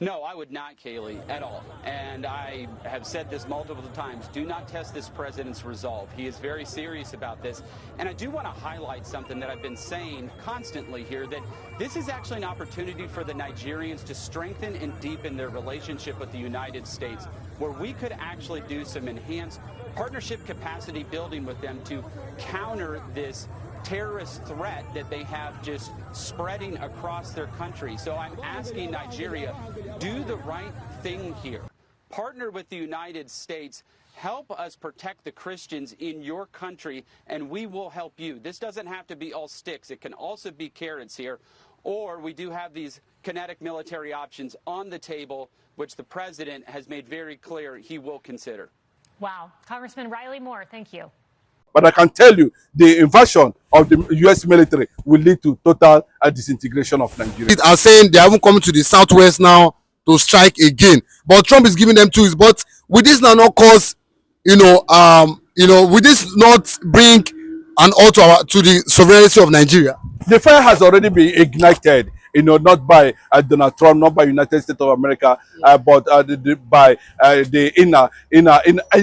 No, I would not, Kaylee, at all. And I have said this multiple times. Do not test this president's resolve. He is very serious about this. And I do want to highlight something that I've been saying constantly here, that this is actually an opportunity for the Nigerians to strengthen and deepen their relationship with the United States, where we could actually do some enhanced partnership capacity building with them to counter this terrorist threat that they have just spreading across their country. So I'm asking Nigeria, do the right thing here. Partner with the United States. Help us protect the Christians in your country, and we will help you. This doesn't have to be all sticks. It can also be carrots here. Or we do have these kinetic military options on the table, which the president has made very clear he will consider. Wow. Congressman Riley Moore, thank you. But I can tell you, the invasion of the U.S. military will lead to total disintegration of Nigeria. They are saying they haven't come to the southwest now to strike again. But Trump is giving them tools. But will this now not cause, will this not bring an halt to the sovereignty of Nigeria? The fire has already been ignited, not by Donald Trump, not by United States of America, but by the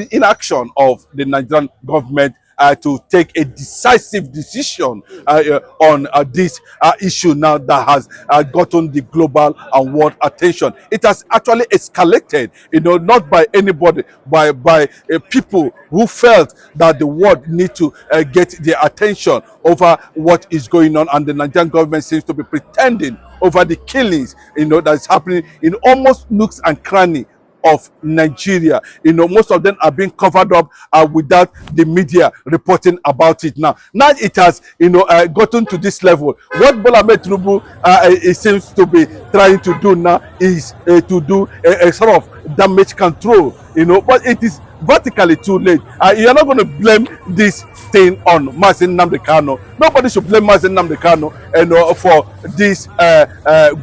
inaction of the Nigerian government to take a decisive decision on this issue now that has gotten the global and world attention. It has actually escalated, not by anybody, by people who felt that the world need to get their attention over what is going on, and the Nigerian government seems to be pretending over the killings, that's happening in almost nooks and crannies of Nigeria. Most of them are being covered up without the media reporting about it now. Now it has, gotten to this level. What Bola Ahmed Tinubu it seems to be trying to do now is to do a sort of damage control, but it is vertically too late. You're not going to blame this thing on Mazi Nnamdi Kanu. Nobody should blame Mazi Nnamdi Kanu, for this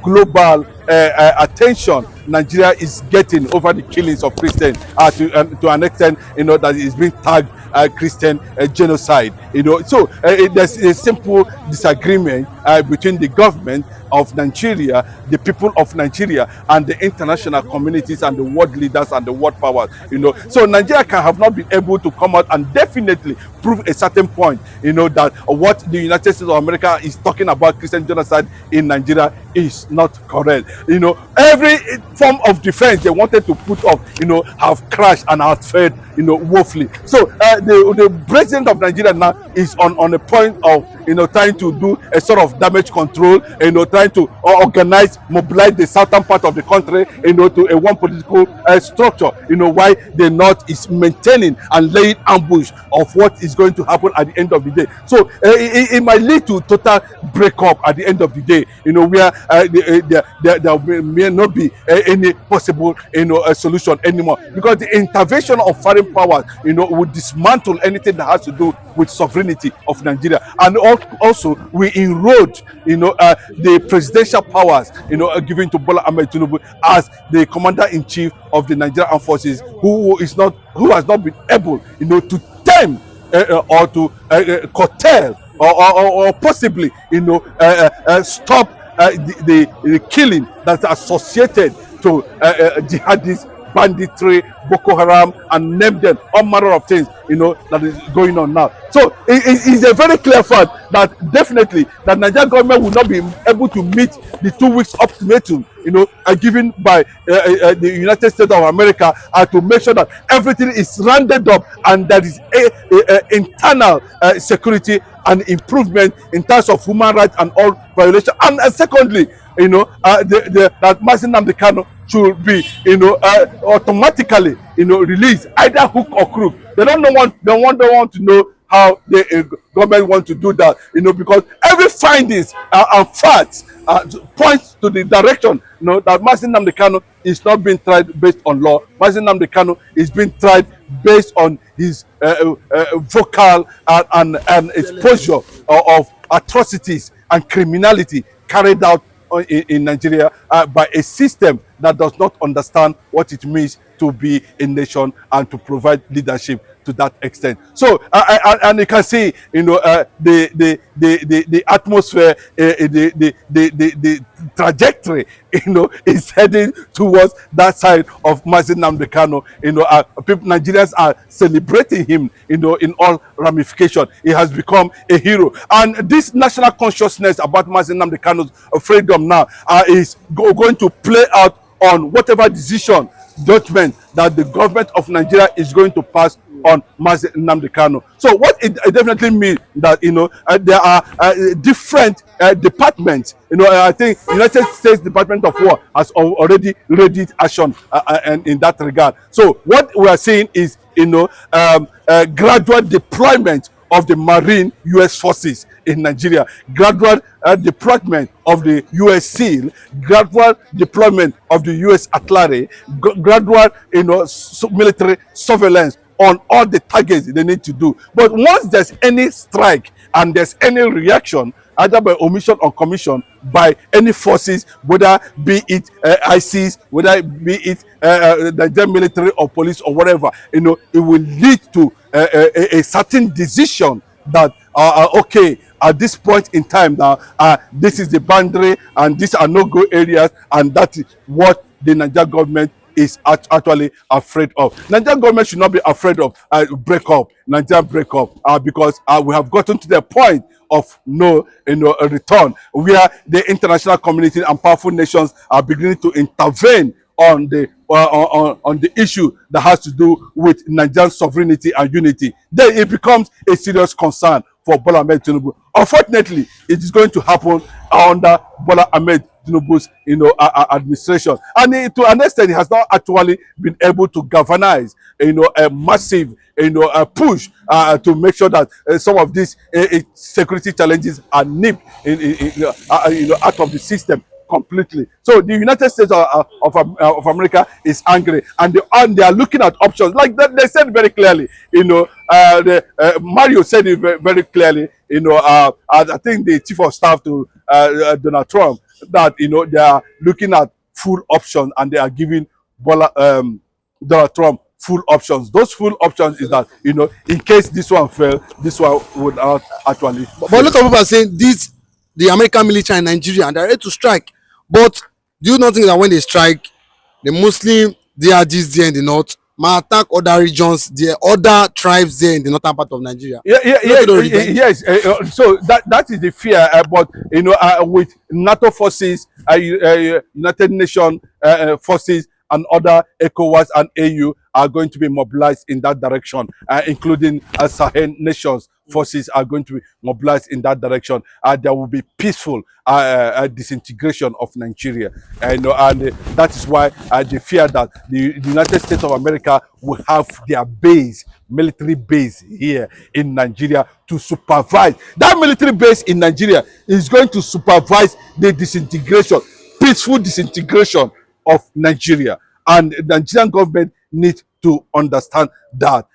global attention Nigeria is getting over the killings of Christians to an extent, that is being tagged Christian genocide. So there's a simple disagreement between the government of Nigeria, the people of Nigeria, and the international communities and the world leaders and the world powers. So Nigeria have not been able to come out and definitely prove a certain point, that what the United States of America is talking about Christian genocide in Nigeria is not correct. Every form of defense they wanted to put up, have crashed and have failed, woefully. So the president of Nigeria now is on a point of, trying to do a sort of damage control, trying to organize, mobilize the southern part of the country, to a one political structure, why the north is maintaining and laying ambush of what is going to happen at the end of the day. So it might lead to total breakup at the end of the day, where there may not be any possible, solution anymore, because the intervention of foreign powers, would dismantle anything that has to do with sovereignty of Nigeria, and also we enrolled, the presidential powers, given to Bola Ahmed Tinubu as the commander-in-chief of the Nigerian Armed Forces, who has not been able, to tame or to curtail or possibly, stop the killing that's associated to jihadists, banditry, Boko Haram, and name them, all manner of things, that is going on now. So it's a very clear fact that definitely the Nigerian government will not be able to meet the 2 weeks ultimatum, given by the United States of America, to make sure that everything is rounded up and there is internal security and improvement in terms of human rights and all violations. And secondly, that Mazi Nnamdi Kanu should be, automatically, released, either hook or crook. They don't want to know how the government want to do that, because every findings and facts points to the direction, that Mazi Nnamdi Kanu is not being tried based on law. Mazi Nnamdi Kanu is being tried based on his vocal and exposure of atrocities and criminality carried out in Nigeria by a system that does not understand what it means to be a nation and to provide leadership to that extent. So and you can see, the atmosphere, the trajectory, is heading towards that side of Mazi Nnamdi Kanu. People, Nigerians are celebrating him, in all ramification. He has become a hero, and this national consciousness about Mazi Nnamdi Kanu's freedom now is going to play out on whatever decision, judgment that the government of Nigeria is going to pass on Mazi Nnamdi Kanu. So what it definitely means that there are different departments. I think United States Department of War has already readied action and in that regard. So what we are seeing is gradual deployment of the Marine U.S. forces in Nigeria, gradual deployment of the U.S. SEAL, gradual deployment of the U.S. artillery, gradual military surveillance on all the targets they need to do. But once there's any strike and there's any reaction, either by omission or commission, by any forces, whether be it ISIS, whether it be it the military or police or whatever, it will lead to a certain decision that okay, at this point in time now, this is the boundary and these are no-go areas, and that is what the Nigerian government is actually afraid of. Nigerian government should not be afraid of Nigerian breakup, because we have gotten to the point of no return, where the international community and powerful nations are beginning to intervene on the issue that has to do with Nigerian sovereignty and unity. Then it becomes a serious concern for Bola Ahmed Tinubu. Unfortunately, it is going to happen under Bola Ahmed Tinubu's administration, and to an extent, he has not actually been able to galvanize a massive push to make sure that some of these security challenges are nipped out of the system completely. So the United States of America is angry, and they are looking at options. Like they said very clearly, Mario said it very clearly, I think the chief of staff to Donald Trump, that they are looking at full options, and they are giving Donald Trump full options. Those full options is that in case this one fail, this one would not actually. But a lot of people are saying this, the American military in Nigeria, and they're ready to strike. But do you not think that when they strike, the Muslim DRGs there in the north might attack other regions, the other tribes there in the northern part of Nigeria? Yes. So that is the fear. But with NATO forces, United Nations forces, and other ECOWAS and AU are going to be mobilized in that direction, including Sahel nations. Forces are going to be mobilized in that direction. There will be peaceful disintegration of Nigeria, and that is why they fear that the United States of America will have their military base here in Nigeria to supervise. That military base in Nigeria is going to supervise the disintegration, peaceful disintegration of Nigeria, and the Nigerian government needs to understand that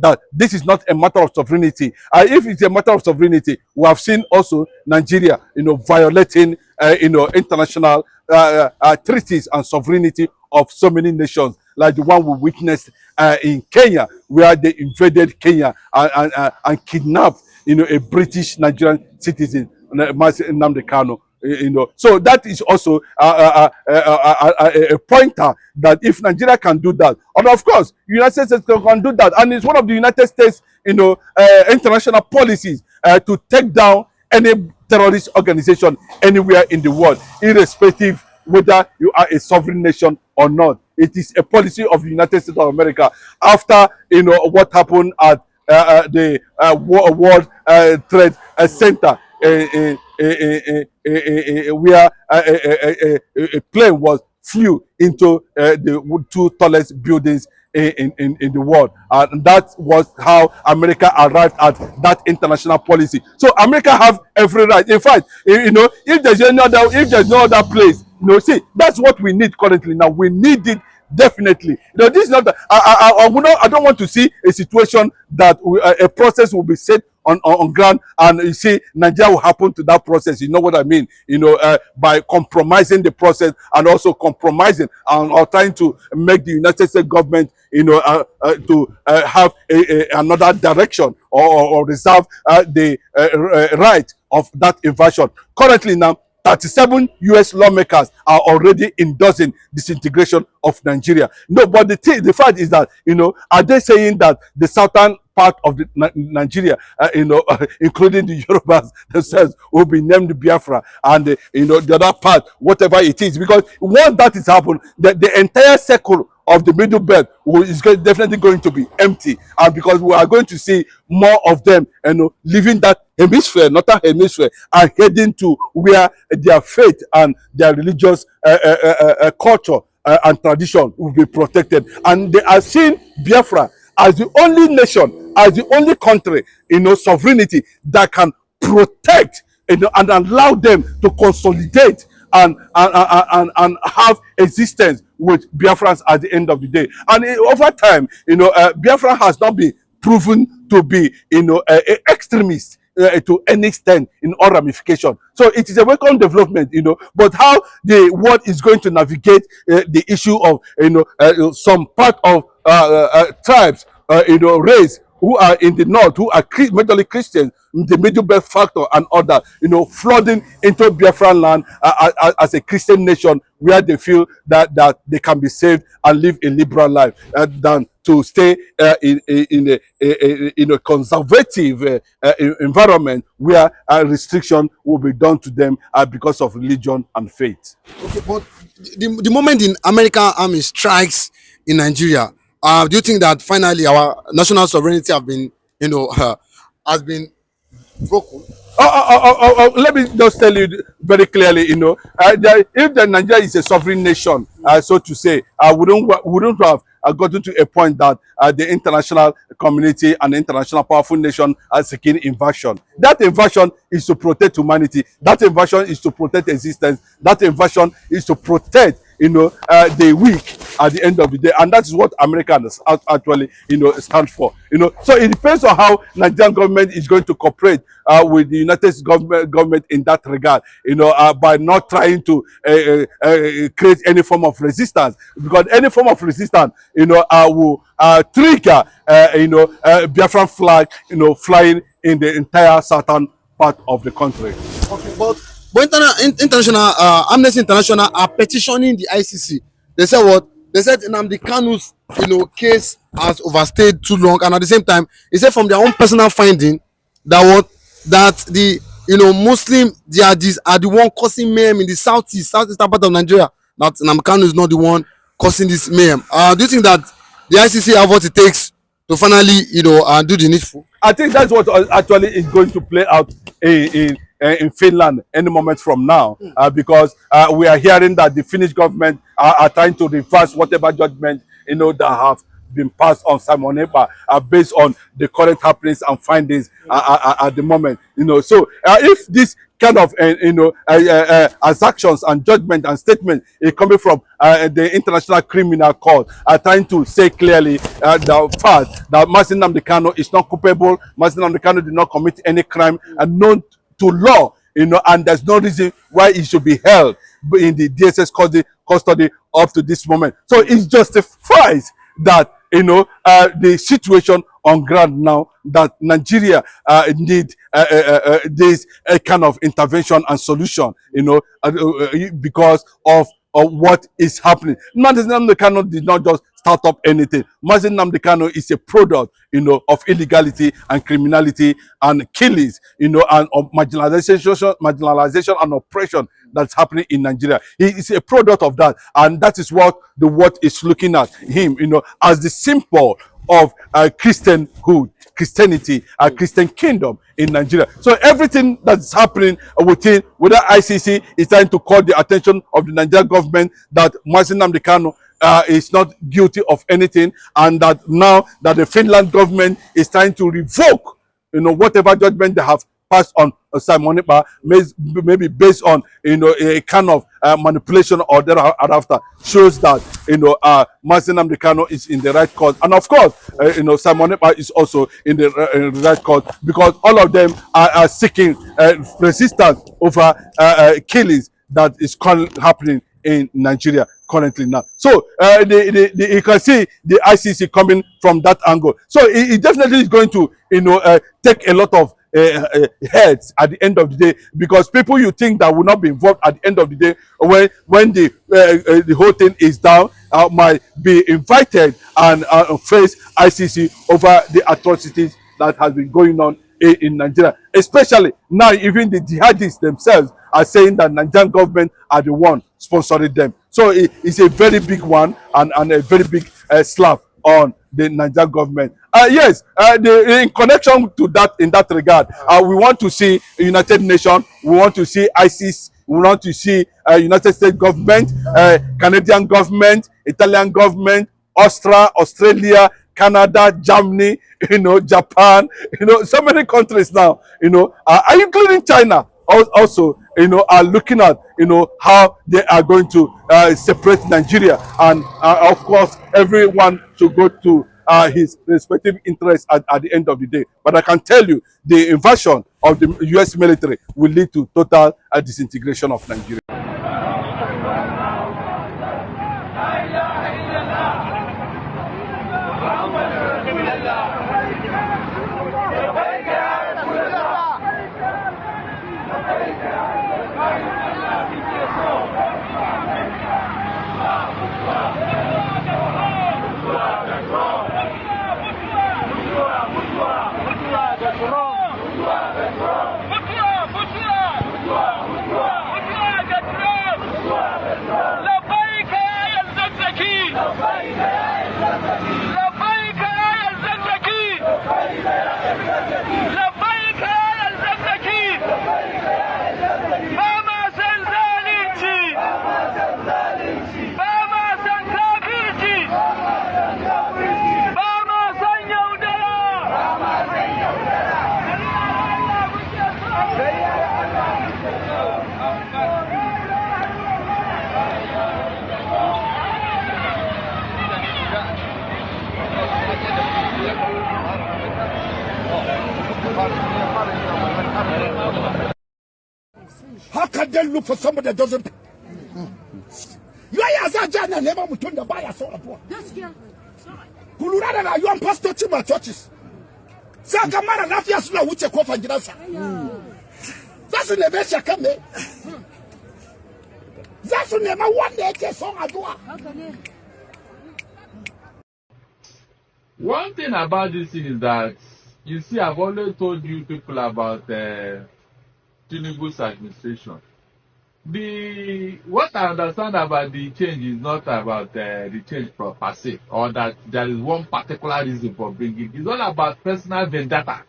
that this is not a matter of sovereignty. If it's a matter of sovereignty, we have seen also Nigeria violating international treaties and sovereignty of so many nations, like the one we witnessed in Kenya, where they invaded Kenya and kidnapped a British Nigerian citizen, Mazi Nnamdi Kanu. So that is also a pointer that if Nigeria can do that, and of course United States can do that, and it's one of the United States international policies to take down any terrorist organization anywhere in the world, irrespective whether you are a sovereign nation or not. It is a policy of the United States of America. After what happened at the World Trade Center, where a plane flew into the two tallest buildings in the world, and that was how America arrived at that international policy. So America have every right. In fact, if there's no other place, see, that's what we need currently. Now we need it definitely. This is not. I don't want to see a situation that a process will be set on ground, and you see Nigeria will happen to that process. You know what I mean? By compromising the process and also compromising and or trying to make the United States government, to have another direction or reserve the right of that invasion. Currently now, 37 US lawmakers are already endorsing disintegration of Nigeria. No, but the fact is that, are they saying that the southern part of Nigeria, including the Yorubas themselves, will be named Biafra, and the other part, whatever it is? Because once that is happened, the entire circle of the middle belt is definitely going to be empty, and because we are going to see more of them, leaving that hemisphere, northern hemisphere, and heading to where their faith and their religious culture and tradition will be protected. And they are seeing Biafra as the only nation, as the only country, sovereignty that can protect, and allow them to consolidate and have existence with Biafrans at the end of the day. And over time, Biafra has not been proven to be, extremist to any extent in all ramification. So it is a welcome development, but how the world is going to navigate the issue of, some part of tribes, race who are in the north, who are majorly Christians, the Middle Belt factor and other, flooding into Biafran land as a Christian nation where they feel that they can be saved and live a liberal life, than to stay in a conservative environment where restriction will be done to them because of religion and faith. Okay, but the moment the American army strikes in Nigeria, do you think that finally our national sovereignty have been, has been broken? Let me just tell you very clearly, if the Nigeria is a sovereign nation, so to say, wouldn't have gotten to a point that the international community and the international powerful nation are seeking invasion. That invasion is to protect humanity. That invasion is to protect existence. That invasion is to protect, the weak at the end of the day, and that is what America actually, stands for. So it depends on how Nigerian government is going to cooperate with the United States government in that regard. By not trying to create any form of resistance, because any form of resistance, will trigger, Biafran flag, flying in the entire southern part of the country. Okay, but international Amnesty International are petitioning the ICC. They said what? They said Nnamdi Kanu's case has overstayed too long, and at the same time, they said from their own personal finding that the Muslim jihadis are the one causing mayhem in the southeastern part of Nigeria. That Nnamdi Kanu is not the one causing this mayhem. Do you think that the ICC have what it takes to finally do the needful? I think that's what actually is going to play out in Finland any moment from now, because we are hearing that the Finnish government are trying to reverse whatever judgment that have been passed on Simon Ekpa based on the current happenings and findings at the moment. So if this kind of as actions and judgment and statement is coming from the International Criminal Court, are trying to say clearly the fact that Mazi Nnamdi Kanu is not culpable, Mazi Nnamdi Kanu did not commit any crime and known to law, and there's no reason why he should be held in the DSS custody up to this moment. So it justifies that the situation on ground now, that Nigeria need this kind of intervention and solution, because of what is happening. Mazi Nnamdi Kanu did not just start up anything. Mazi Nnamdi Kanu is a product, of illegality and criminality and killings, and of marginalization and oppression that's happening in Nigeria. He is a product of that, and that is what the world is looking at him, as the symbol of Christianhood, Christianity, a Christian kingdom in Nigeria. So everything that's happening within, whether ICC is trying to call the attention of the Nigerian government that Mazi Nnamdi Kanu is not guilty of anything, and that now that the Finland government is trying to revoke, whatever judgment they have passed on Simon Ekpa, maybe based on a kind of manipulation or thereafter, shows that Mazi Nnamdi Kanu is in the right cause, and of course Simon Ekpa is also in the right cause, because all of them are seeking resistance over killings that is happening in Nigeria currently now. So you can see the ICC coming from that angle. So it definitely is going to take a lot of heads at the end of the day, because people you think that will not be involved at the end of the day, when the whole thing is down, might be invited and face ICC over the atrocities that has been going on in Nigeria. Especially now, even the jihadists themselves are saying that Nigerian government are the one sponsoring them. So it's a very big one, and a very big slap on the Nigerian government. Yes, in connection to that, in that regard, we want to see United Nations, we want to see ISIS, we want to see United States government, Canadian government, Italian government, Australia, Canada, Germany, Japan, so many countries now, including China also, are looking at, how they are going to separate Nigeria, and of course, everyone should go to his respective interests at the end of the day. But I can tell you, the invasion of the U.S. military will lead to total disintegration of Nigeria. How can they look for somebody that doesn't? You are as a jana never mutun the buyer so aboa. Kulurada na you pastor to my churches. Saka mara lafia suna wuce ko fangiransa. Zasu ne be shaka me. Zasu ne ma wanda yake son addu'a. One thing about this thing is that, you see, I've always told you people about Tinubu's administration. What I understand about the change is not about the change per se, or that there is one particular reason for bringing it. It's all about personal vendetta.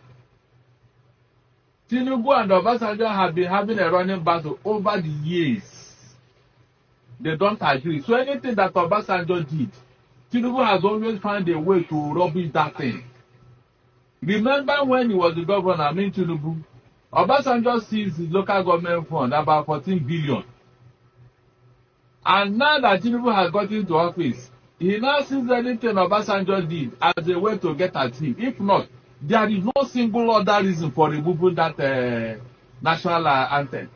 Tinubu and Obasanjo have been having a running battle over the years. They don't agree. So anything that Obasanjo did, Tinubu has always found a way to rubbish that thing. Remember when he was the governor, Tinubu, Obasanjo seized his local government fund, about 14 billion. And now that Tinubu has got into office, he now sees anything Obasanjo did as a way to get at him. If not, there is no single other reason for removing that national anthem.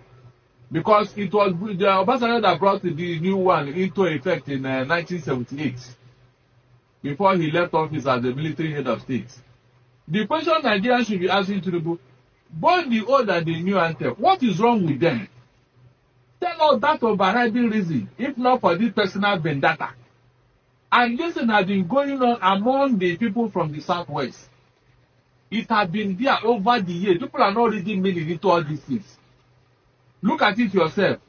Because it was the Obasanjo that brought the new one into effect in 1978, before he left office as the military head of state. The question Nigerians should be asking Tinubu, both the old and the new anthem, what is wrong with them? Tell us that overriding reason, if not for this personal vendetta. And this thing has been going on among the people from the southwest. It has been there over the years. People are not really meaning into all these things. Look at it yourself.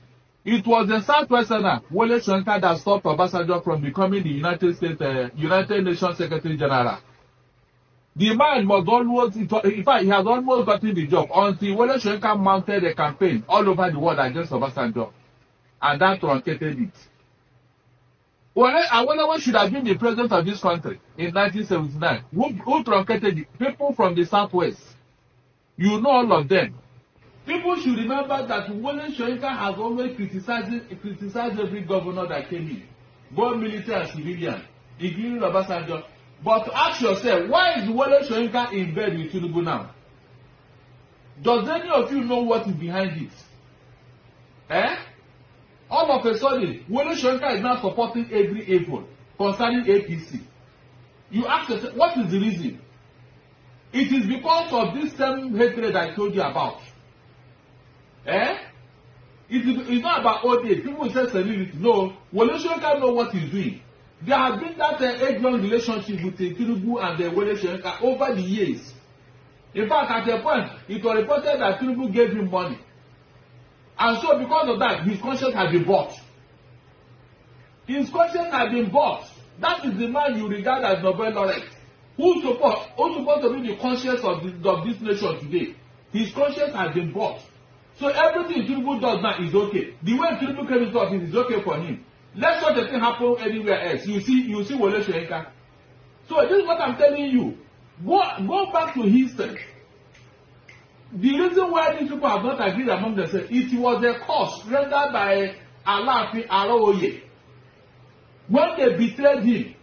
It was the Southwesterner, Wole Soyinka, that stopped Obasanjo from becoming the United Nations Secretary General. The man was almost, in fact, he has almost gotten the job until Wole Soyinka mounted a campaign all over the world against Obasanjo. And that truncated it. Awolowo should have been the president of this country in 1979. Who truncated it? People from the Southwest. You know all of them. People should remember that Wole Soyinka has always criticized every governor that came in, both military and civilian, including Obasanjo. But ask yourself, why is Wole Soyinka in bed with Tinubu now? Does any of you know what is behind it? All of a sudden, Wole Soyinka is now supporting every evil concerning APC. You ask yourself, what is the reason? It is because of this same hatred I told you about. It's not about old age. People say senility. No, Wole Soyinka know what he's doing. There has been that age-long relationship with Tinubu and Wole Soyinka over the years. In fact, at a point, it was reported that Tinubu gave him money. And so because of that, his conscience has been bought. His conscience has been bought. That is the man you regard as Nobel laureate. Who's supposed to be the conscience of this nation today? His conscience has been bought. So everything Tinubu does now is okay. The way Tinubu came into office is okay for him. Let such a thing happen anywhere else. You see Wole Soyinka. So this is what I'm telling you. Go back to history. The reason why these people have not agreed among themselves, it was a curse rendered by Alaafin Aroye. When they betrayed him,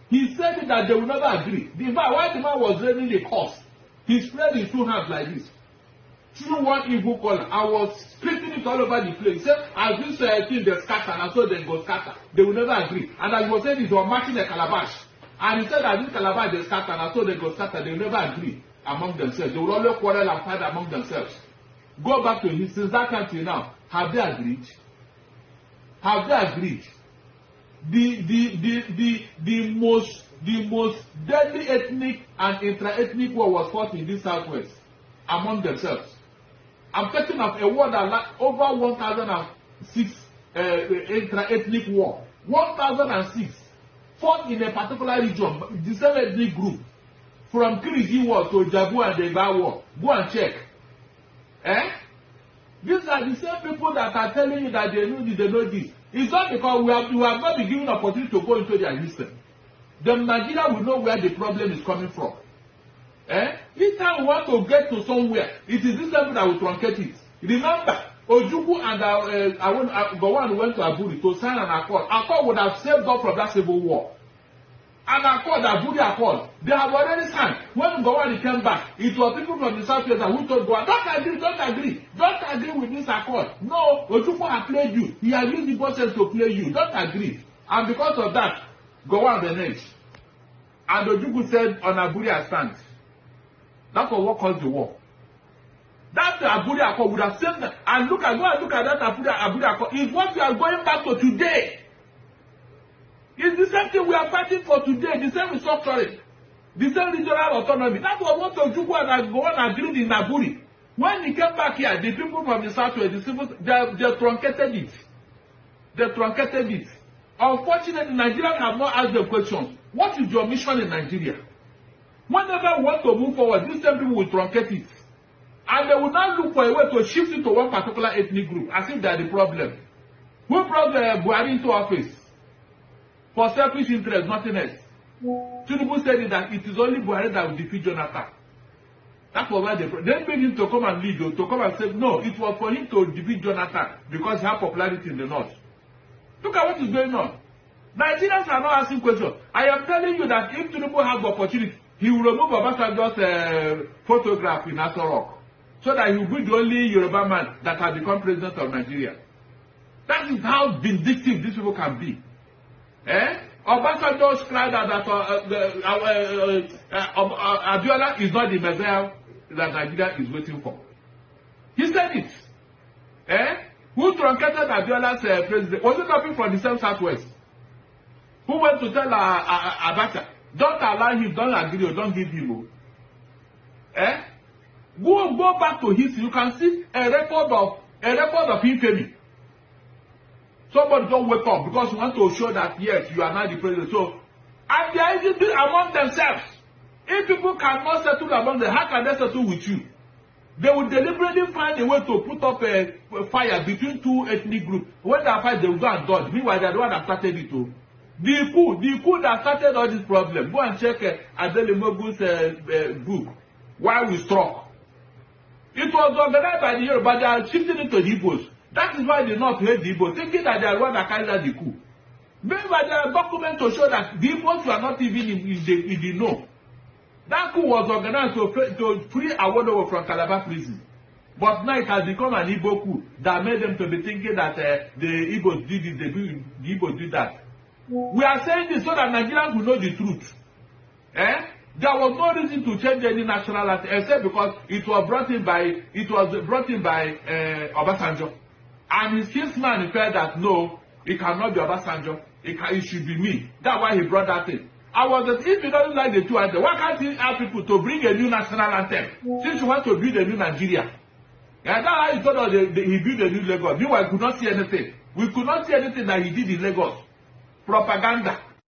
he said that they will never agree. While the man was raining the curse, he spread his two hands like this. Through one evil color, I was splitting it all over the place. He said, as this thing they scatter, and so they go scatter. They will never agree. And as he was saying, it was matching a calabash. And he said that this calabash they scatter, and so they go scatter. They will never agree among themselves. They will always quarrel and fight among themselves. Go back to him. Since that time till now, have they agreed? Have they agreed? The most deadly ethnic and intra-ethnic war was fought in this Southwest among themselves. I'm talking of a war that over 1,006 intra-ethnic war. 1,006 fought in a particular region, the same ethnic group. From Kiriji War to Jabu and the Eba War. Go and check. These are the same people that are telling you that they know this. It's not because we have not been given opportunity to go into their history. The Nigeria will know where the problem is coming from. Each time we want to get to somewhere, it is this level that will truncate it. Remember, Ojukwu and Gowon went to Aburi to sign an accord. Accord would have saved up from that civil war. An accord, Aburi Accord, they have already signed. When Gowon came back, it was people from the South who told Gowon, don't agree with this accord. No, Ojukwu has played you. He has used the process to play you. Don't agree. And because of that, Gowon reneged. And Ojukwu said, on Aburi I stand. That's what caused the war. That Aburi Accord would have saved them. And look at that Aburi Accord. It's what we are going back to today. It's the same thing we are fighting for today. The same restructuring. The same regional autonomy. That's what Ojukwu and Gowon agreed in Aburi. When he came back here, the people from the Southwest, they truncated it. They truncated it. Unfortunately, Nigerians have not asked the question, what is your mission in Nigeria? Whenever we want to move forward, these same people will truncate it. And they will not look for a way to shift it to one particular ethnic group, as if they are the problem. Who brought Buhari into office? For selfish interest, nothing else. Tinubu said that it is only Buhari that will defeat Jonathan. That's why they made him to come and lead, to come and say, no, it was for him to defeat Jonathan because he had popularity in the north. Look at what is going on. Nigerians are not asking questions. I am telling you that if Tinubu has the opportunity, he will remove Obasanjo's photograph in Asorock so that he will be the only Yoruba man that has become president of Nigeria. That is how vindictive these people can be. Obasanjo cried that Abiola is not the Messiah that Nigeria is waiting for. He said it. Who truncated Abiola's president? Was it coming from the same Southwest? Who went to tell Abacha, don't allow him, don't agree, or don't give him. Go back to history. You can see a record of infamy. Somebody don't wake up because you want to show that yes, you are not the president. So, and they are even among themselves. If people cannot settle among them, how can they settle with you? They will deliberately find a way to put up a fire between two ethnic groups. When they fight, they will go and dodge. Meanwhile, they are the one that started it too. The coup that started all this problem. Go and check Adele Mogu's book, Why We Struck. It was organized by the Yoruba, they are shifting it to the Igbos. That is why the North hate the Igbos, thinking that they are the one that carried out the coup. Meanwhile, there are documents to show that the Igbos were not even in the know. That coup was organized to free Awolowo from Calabar prison. But now it has become an Igbo coup that made them to be thinking that the Igbos did this, the Igbos did that. We are saying this so that Nigerians will know the truth. There was no reason to change any national anthem except because it was brought in by Obasanjo. And his kinsman felt that no, it cannot be Obasanjo. It should be me. That's why he brought that in. If he doesn't like the two anthems, why can't he ask people to bring a new national anthem? Since you want to build a new Nigeria. And that's how he told us he built a new Lagos. Meanwhile, we could not see anything. We could not see anything that he did in Lagos. Propaganda.